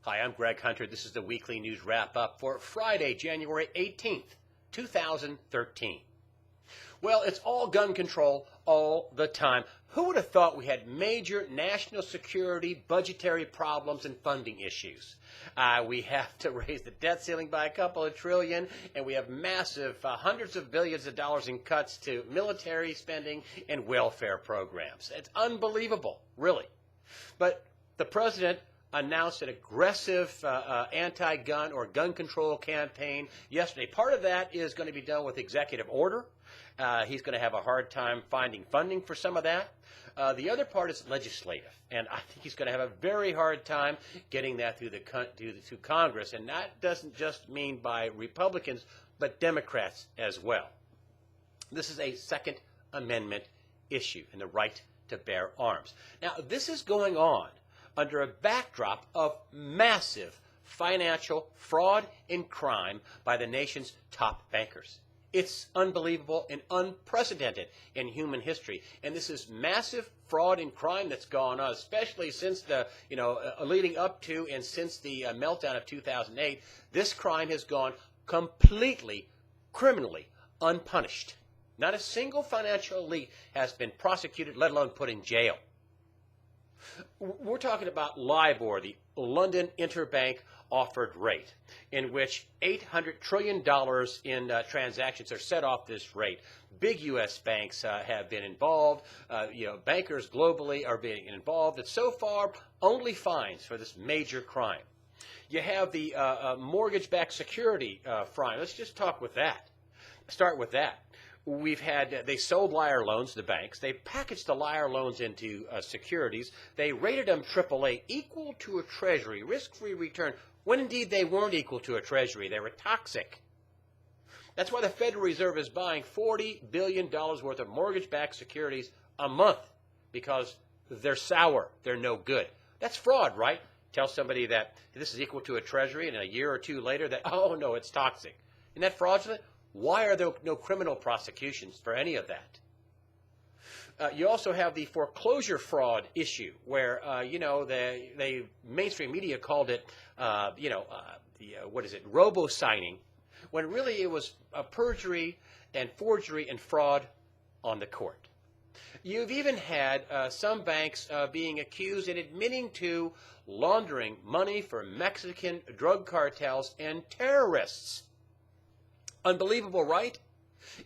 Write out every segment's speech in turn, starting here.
Hi, I'm Greg Hunter. This is the weekly news wrap-up for Friday, January 18th, 2013. Well, it's all gun control all the time. Who would have thought we had major national security, budgetary problems, and funding issues? We have to raise the debt ceiling by a couple of trillion, and we have massive hundreds of billions of dollars in cuts to military spending and welfare programs. It's unbelievable, really. But the president announced an aggressive anti-gun or gun control campaign yesterday. Part of that is going to be done with executive order. He's going to have a hard time finding funding for some of that. The other part is legislative, and I think he's going to have a very hard time getting that through Congress, and that doesn't just mean by Republicans, but Democrats as well. This is a Second Amendment issue and the right to bear arms. Now, this is going on under a backdrop of massive financial fraud and crime by the nation's top bankers. It's unbelievable and unprecedented in human history. And this is massive fraud and crime that's gone on, especially since the, leading up to and since the meltdown of 2008. This crime has gone completely criminally unpunished. Not a single financial elite has been prosecuted, let alone put in jail. We're talking about LIBOR, the London Interbank Offered Rate, in which $800 trillion in transactions are set off this rate. Big U.S. banks have been involved. Bankers globally are being involved. And so far, only fines for this major crime. You have the mortgage-backed security crime. Let's just start with that. They sold liar loans to the banks. They packaged the liar loans into securities. They rated them AAA, equal to a treasury, risk-free return, when indeed they weren't equal to a treasury. They were toxic. That's why the Federal Reserve is buying $40 billion worth of mortgage-backed securities a month, because they're sour. They're no good. That's fraud, right? Tell somebody that this is equal to a treasury, and a year or two later that, oh, no, it's toxic. Isn't that fraudulent? Why are there no criminal prosecutions for any of that? You also have the foreclosure fraud issue, where the mainstream media called it, robo-signing, when really it was perjury and forgery and fraud on the court. You've even had some banks being accused and admitting to laundering money for Mexican drug cartels and terrorists. Unbelievable, right?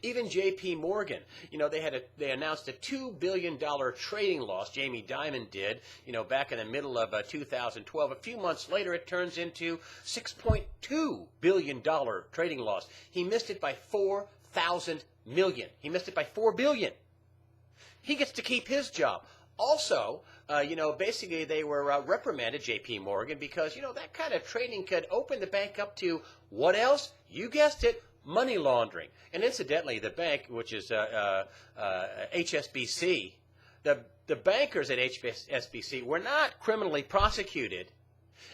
Even J.P. Morgan, they announced a $2 billion trading loss. Jamie Dimon did, back in the middle of 2012. A few months later, it turns into $6.2 billion trading loss. He missed it by 4,000 million. He missed it by $4 billion. He gets to keep his job. Also, basically they were reprimanded, J.P. Morgan, because, that kind of trading could open the bank up to what else? You guessed it. Money laundering. And incidentally, the bank, which is HSBC, the bankers at HSBC were not criminally prosecuted,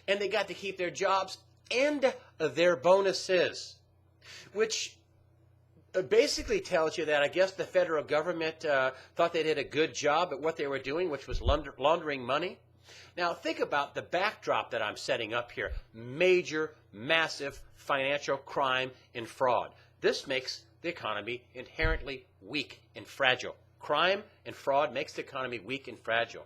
and they got to keep their jobs and their bonuses, which basically tells you that I guess the federal government thought they did a good job at what they were doing, which was laundering money. Now, think about the backdrop that I'm setting up here. Major, massive financial crime and fraud. This makes the economy inherently weak and fragile. Crime and fraud makes the economy weak and fragile.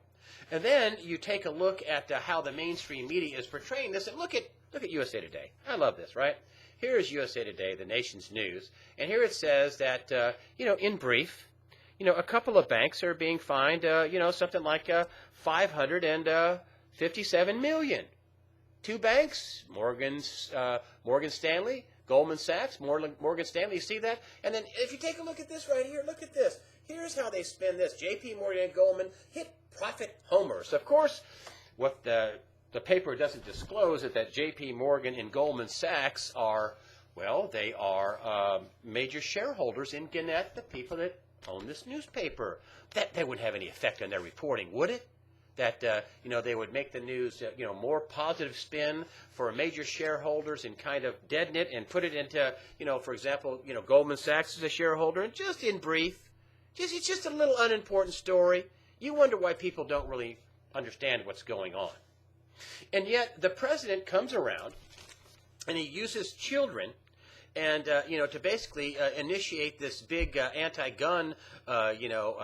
And then you take a look at how the mainstream media is portraying this, and look at USA Today. I love this, right? Here is USA Today, the nation's news, and here it says that, in brief, a couple of banks are being fined, something like $557 million. Two banks, Morgan Stanley, Goldman Sachs, Morgan Stanley. You see that? And then if you take a look at this right here, look at this. Here's how they spend this. J.P. Morgan and Goldman hit profit homers. Of course, what the paper doesn't disclose is that J.P. Morgan and Goldman Sachs are, they are major shareholders in Gannett, the people that own this newspaper. That wouldn't have any effect on their reporting, would it? That they would make the news more positive spin for major shareholders and kind of deaden it and put it into for example Goldman Sachs as a shareholder, and just in brief, it's just a little unimportant story. You wonder why people don't really understand what's going on. And yet the president comes around and he uses children and to basically initiate this big anti-gun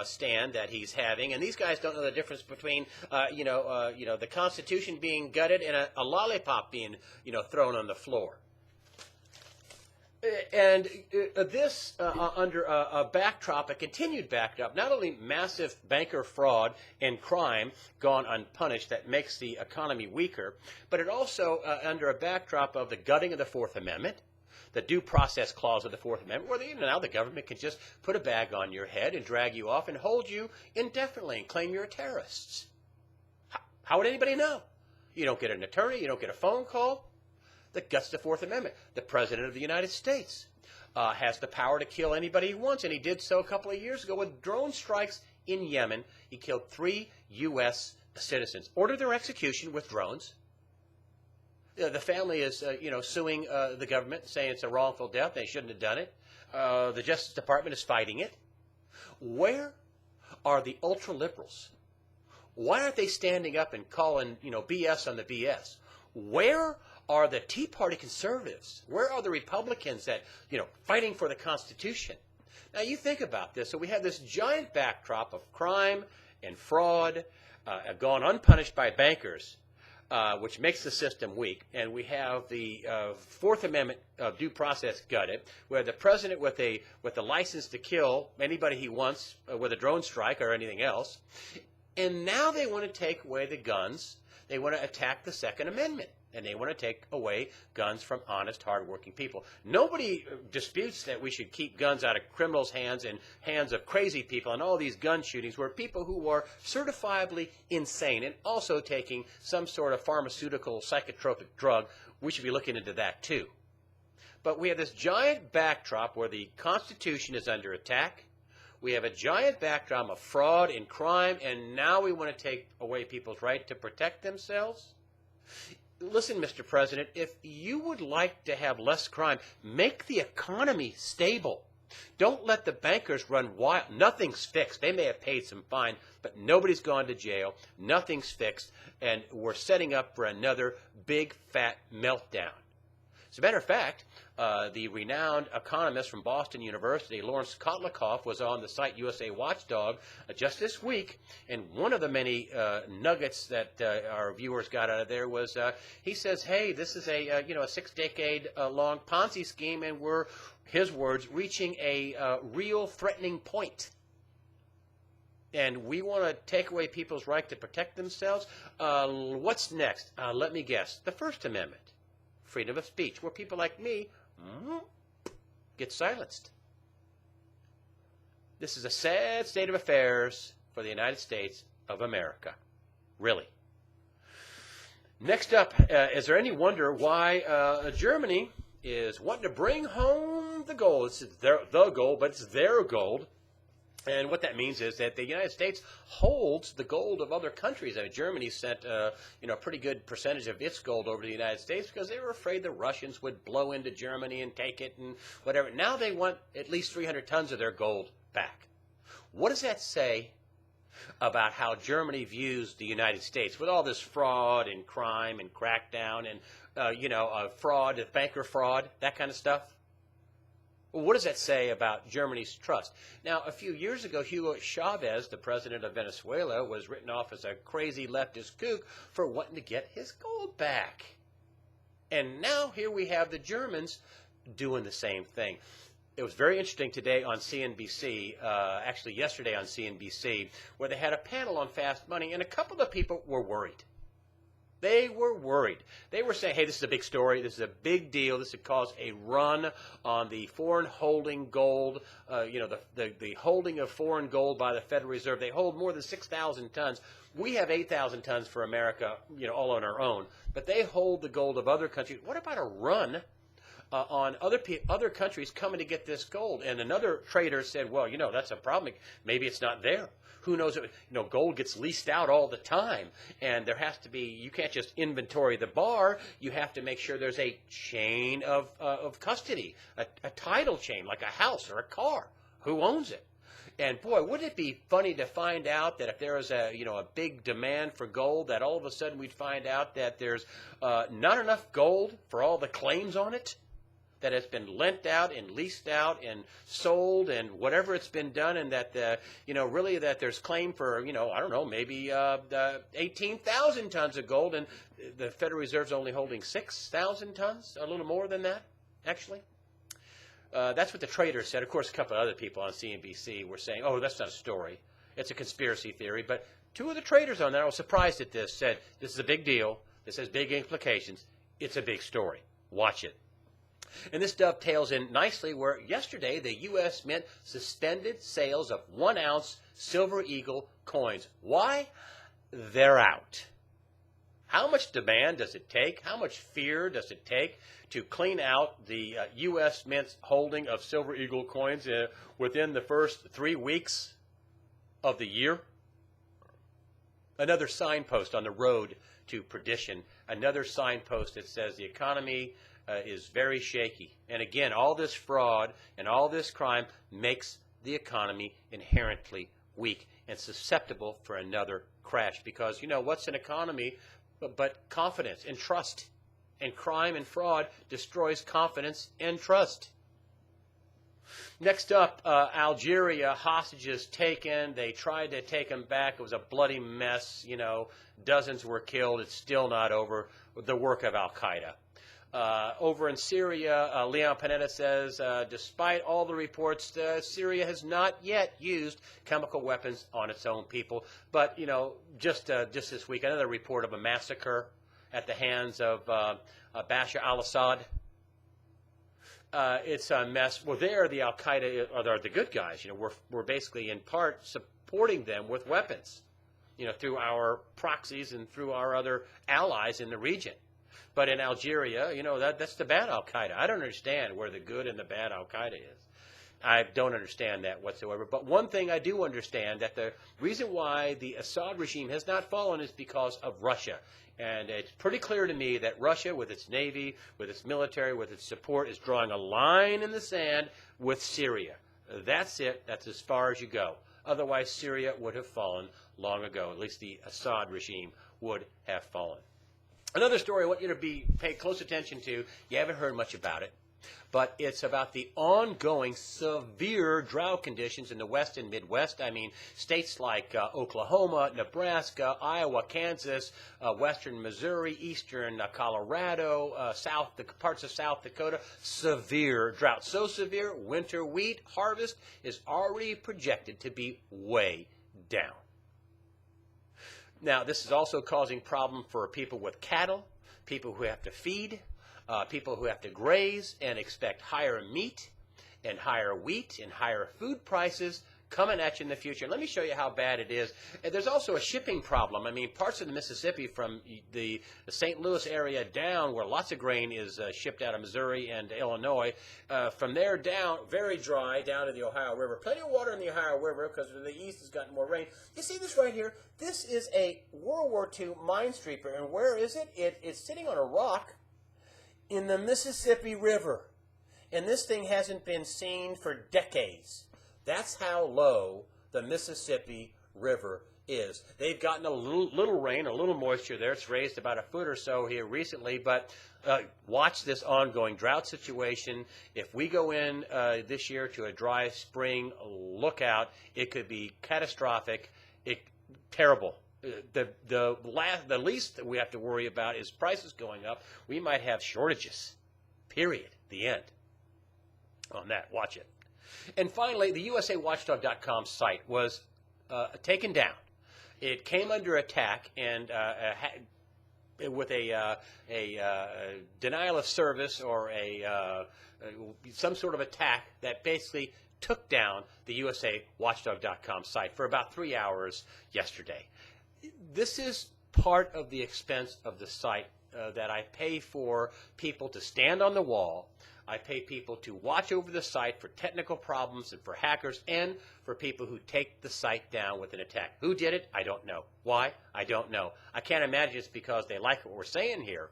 stand that he's having. And these guys don't know the difference between the Constitution being gutted and a lollipop being thrown on the floor. And this under a backdrop, a continued backdrop, not only massive banker fraud and crime gone unpunished that makes the economy weaker, but it also under a backdrop of the gutting of the Fourth Amendment, the due process clause of the Fourth Amendment, where now the government can just put a bag on your head and drag you off and hold you indefinitely and claim you're terrorists. How would anybody know? You don't get an attorney, you don't get a phone call. That guts the Fourth Amendment. The President of the United States has the power to kill anybody he wants, and he did so a couple of years ago with drone strikes in Yemen. He killed 3 U.S. citizens. Ordered their execution with drones. The family is, suing the government, saying it's a wrongful death. They shouldn't have done it. The Justice Department is fighting it. Where are the ultra-liberals? Why aren't they standing up and calling, BS on the BS? Where are the Tea Party conservatives? Where are the Republicans that, fighting for the Constitution? Now, you think about this. So we have this giant backdrop of crime and fraud gone unpunished by bankers, which makes the system weak. And we have the Fourth Amendment due process gutted, where the president with a license to kill anybody he wants with a drone strike or anything else. And now they want to take away the guns. They want to attack the Second Amendment. And they want to take away guns from honest, hardworking people. Nobody disputes that we should keep guns out of criminals' hands and hands of crazy people, and all these gun shootings were people who are certifiably insane and also taking some sort of pharmaceutical psychotropic drug. We should be looking into that too. But we have this giant backdrop where the Constitution is under attack. We have a giant backdrop of fraud and crime, and now we want to take away people's right to protect themselves. Listen, Mr. President, if you would like to have less crime, make the economy stable. Don't let the bankers run wild. Nothing's fixed. They may have paid some fine, but nobody's gone to jail. Nothing's fixed, and we're setting up for another big, fat meltdown. As a matter of fact, the renowned economist from Boston University, Lawrence Kotlikoff, was on the site USA Watchdog just this week, and one of the many nuggets that our viewers got out of there was he says, hey, this is a 6-decade-long Ponzi scheme, and we're, his words, reaching a real threatening point. And we want to take away people's right to protect themselves. What's next? Let me guess. The First Amendment. Freedom of speech, where people like me get silenced. This is a sad state of affairs for the United States of America. Really. Next up, is there any wonder why Germany is wanting to bring home the gold? It's the gold, but it's their gold. And what that means is that the United States holds the gold of other countries. I mean, Germany sent a pretty good percentage of its gold over to the United States because they were afraid the Russians would blow into Germany and take it and whatever. Now they want at least 300 tons of their gold back. What does that say about how Germany views the United States with all this fraud and crime and crackdown and fraud, banker fraud, that kind of stuff? What does that say about Germany's trust? Now, a few years ago, Hugo Chavez, the president of Venezuela, was written off as a crazy leftist kook for wanting to get his gold back. And now here we have the Germans doing the same thing. It was very interesting today on CNBC, actually yesterday on CNBC, where they had a panel on fast money, and a couple of people were worried. They were worried. They were saying, hey, this is a big story. This is a big deal. This would cause a run on the foreign holding gold, the holding of foreign gold by the Federal Reserve. They hold more than 6,000 tons. We have 8,000 tons for America, all on our own. But they hold the gold of other countries. What about a run on other countries coming to get this gold? And another trader said, well, that's a problem. Maybe it's not there. Who knows? Gold gets leased out all the time, and there has to be. You can't just inventory the bar. You have to make sure there's a chain of custody, a title chain, like a house or a car. Who owns it? And boy, wouldn't it be funny to find out that if there was a big demand for gold, that all of a sudden we'd find out that there's not enough gold for all the claims on it, that has been lent out and leased out and sold and whatever it's been done, and that really that there's claim for I don't know, maybe 18,000 tons of gold, and the Federal Reserve's only holding 6,000 tons, a little more than that, actually. That's what the traders said. Of course, a couple of other people on CNBC were saying, "Oh, that's not a story; it's a conspiracy theory." But two of the traders on there, I was surprised at this, said, "This is a big deal. This has big implications. It's a big story. Watch it." And this dovetails in nicely where yesterday the U.S. Mint suspended sales of 1-ounce Silver Eagle coins. Why? They're out. How much demand does it take? How much fear does it take to clean out the U.S. Mint's holding of Silver Eagle coins within the first 3 weeks of the year? Another signpost on the road to perdition. Another signpost that says the economy is very shaky. And again, all this fraud and all this crime makes the economy inherently weak and susceptible for another crash. Because, what's an economy but confidence and trust? And crime and fraud destroys confidence and trust. Next up, Algeria, hostages taken. They tried to take them back. It was a bloody mess. Dozens were killed. It's still not over. The work of Al-Qaeda. Over in Syria, Leon Panetta says, despite all the reports, Syria has not yet used chemical weapons on its own people. But, just this week, another report of a massacre at the hands of Bashar al-Assad. It's a mess. Well, there, the Al-Qaeda are the good guys. We're basically, in part, supporting them with weapons, through our proxies and through our other allies in the region. But in Algeria, that's the bad Al-Qaeda. I don't understand where the good and the bad Al-Qaeda is. I don't understand that whatsoever. But one thing I do understand, that the reason why the Assad regime has not fallen is because of Russia. And it's pretty clear to me that Russia, with its navy, with its military, with its support, is drawing a line in the sand with Syria. That's it. That's as far as you go. Otherwise, Syria would have fallen long ago. At least the Assad regime would have fallen. Another story I want you to pay close attention to. You haven't heard much about it, but it's about the ongoing severe drought conditions in the West and Midwest. I mean, states like Oklahoma, Nebraska, Iowa, Kansas, western Missouri, eastern Colorado, parts of South Dakota, severe drought. So severe, winter wheat harvest is already projected to be way down. Now, this is also causing problem for people with cattle, people who have to feed, people who have to graze and expect higher meat and higher wheat and higher food prices coming at you in the future. And let me show you how bad it is. And there's also a shipping problem. I mean, parts of the Mississippi from the St. Louis area down, where lots of grain is shipped out of Missouri and Illinois, from there down, very dry, down to the Ohio River. Plenty of water in the Ohio River because the east has gotten more rain. You see this right here? This is a World War II minesweeper. And where is it? It's sitting on a rock in the Mississippi River. And this thing hasn't been seen for decades. That's how low the Mississippi River is. They've gotten a little rain, a little moisture there. It's raised about a foot or so here recently, but watch this ongoing drought situation. If we go in this year to a dry spring, look out. It could be catastrophic, terrible. The least that we have to worry about is prices going up. We might have shortages, period, the end on that. Watch it. And finally, the USAWatchdog.com site was taken down. It came under attack and with a denial of service or some sort of attack that basically took down the USAWatchdog.com site for about 3 hours yesterday. This is part of the expense of the site that I pay for people to stand on the wall. I pay people to watch over the site for technical problems and for hackers and for people who take the site down with an attack. Who did it? I don't know. Why? I don't know. I can't imagine it's because they like what we're saying here.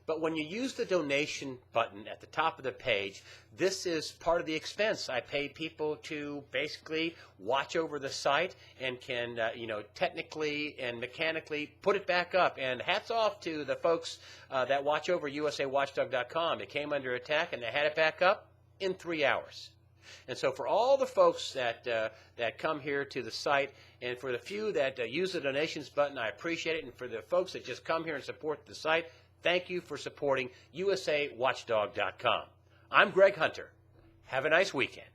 But when you use the donation button at the top of the page, this is part of the expense. I pay people to basically watch over the site and can, technically and mechanically put it back up. And hats off to the folks that watch over USAWatchdog.com. It came under attack and they had it back up in 3 hours. And so for all the folks that come here to the site, and for the few that use the donations button, I appreciate it. And for the folks that just come here and support the site, thank you for supporting USAWatchdog.com. I'm Greg Hunter. Have a nice weekend.